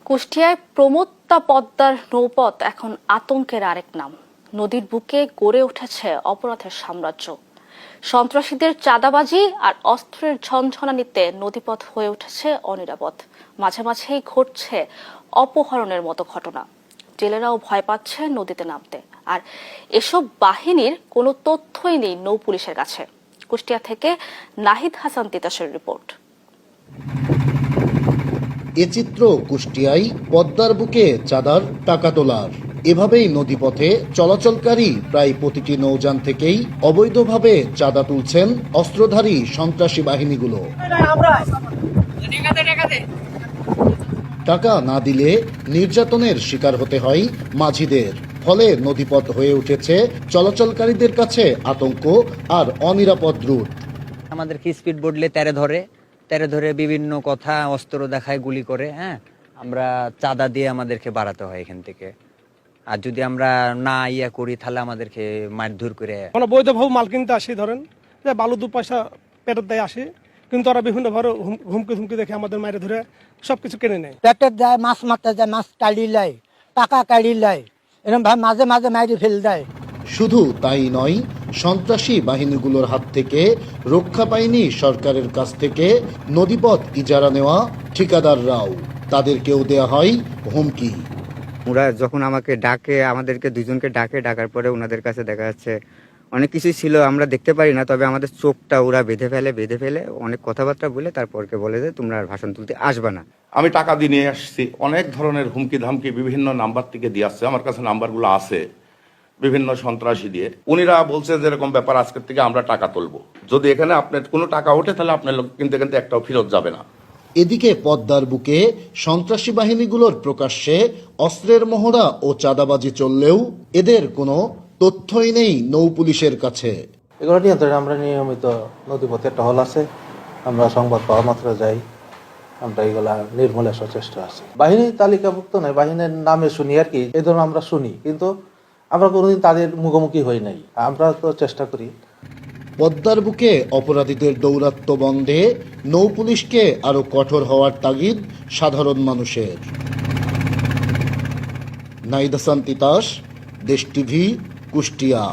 কুষ্টিয়ায় প্রমত্তা পদ্মার নৌপথ এখন আতঙ্কের আরেক নাম। নদীর বুকে গড়ে উঠেছে অপরাধের সাম্রাজ্য। সন্ত্রাসীদের চাঁদাবাজি আর অস্ত্রের ঝনঝনানিতে নদীপথ হয়ে উঠেছে অনিরাপদ। মাঝে মাঝেই ঘটছে অপহরণের মতো ঘটনা। জেলেরাও ভয় পাচ্ছে নদীতে নামতে। আর এসব বাহিনীর কোনো তথ্যই নেই নৌ পুলিশের কাছে। কুষ্টিয়া থেকে নাহিদ হাসান তিতাসের রিপোর্ট। এ চিত্র কুষ্টিয়ায় পদ্মার বুকে চাঁদার টাকা তোলার। এভাবেই নদীপথে চলাচলকারী প্রায় প্রতিটি নৌযান থেকেই অবৈধভাবে চাঁদা তুলছেন অস্ত্রধারী সন্ত্রাসী বাহিনীগুলো। টাকা না দিলে নির্যাতনের শিকার হতে হয় মাঝিদের। ফলে নদীপথ হয়ে উঠেছে চলাচলকারীদের কাছে আতঙ্ক আর অনিরাপদ রুট। আমাদেরকে স্পিড বোর্ডলে তেরে ধরে বিভিন্ন কথা অস্ত্র দেখায়, গুলি করে। আমরা চাঁদা দিয়ে আমাদেরকে বাড়াতে হয় এখান থেকে। আর যদি আমরা না করি তাহলে আমাদেরকে মারধর করে। আমরা বৈধভাবে মাল কিনতে আসি, ধরেন যে বালু 2 পয়সা পেটের দেয় আসি, কিন্তু ওরা বিভিন্ন ভাবে হুমকি দেখে আমাদের মাইরে ধরে সবকিছু কিনে নেয়। পেটের দেয়, মাছ মারতে যায়, মাছ কাড়ি লাই, টাকা কাড়ি লাই, এরকম ভাবে মাঝে মাঝে মাইরে ফেল দেয়। শুধু তাই নয়, সন্ত্রাসী বাহিনীগুলোর হাত থেকে রক্ষা পায়নি সরকারের কাছ থেকে নদীপথ ইজারা নেওয়া ঠিকাদাররাও। তাদেরকেও দেয়া হয় হুমকি। ওরা যখন আমাকে ডাকে, আমাদেরকে দুজনকে ডাকার পরে ওনাদের কাছে দেখা যাচ্ছে অনেক কিছুই ছিল আমরা দেখতে পারি না, তবে আমাদের চোখটা ওরা বেঁধে ফেলে অনেক কথাবার্তা বলে তারপরকে বলে যে তোমরা আর ভাষণ তুলতে আসবে না। আমি টাকা দিয়ে নিয়ে আসছি, অনেক ধরনের হুমকি ধামকি বিভিন্ন নাম্বার থেকে দিয়ে আসছে। আমার কাছে নাম্বারগুলো আছে, বিভিন্ন সন্ত্রাসী দিয়ে। উনিরা বলছে যে এরকম ব্যাপার, আজকের থেকে আমরা টাকা তুলবো, যদি এখানে আপনার কোনো টাকা ওঠে তাহলে আপনার লোক কিন্তু একটাও ফেরত যাবে না। এদিকে পদ্মার বুকে সন্ত্রাসী বাহিনীগুলোর প্রকাশ্যে অস্ত্রের মহড়া ও চাঁদাবাজি চললেও এদের কোনো তথ্যই নেই নৌ পুলিশের কাছে। এগুলো নিয়ন্ত্রণে আমরা নিয়মিত নদীপথে টহল আছে, আমরা সংবাদ পাওয়া মাত্র যাই, আমরা এগুলা নির্মূলে সচেষ্ট আছি। বাহিনীর তালিকাভুক্ত নয়, বাহিনীর নামে শুনি আর কি, এই ধরনের আমরা শুনি, কিন্তু আমরা কোনোদিন তাদের মুখোমুখি হই নাই। আমরা তো চেষ্টা করি। পদ্মার বুকে অপরাধীদের দৌরাত্ম্য বন্ধে নৌ পুলিশকে আরো কঠোর হওয়ার তাগিদ সাধারণ মানুষের। নাহিদ হাসান তিতাস, দেশ টিভি, কুষ্টিয়া।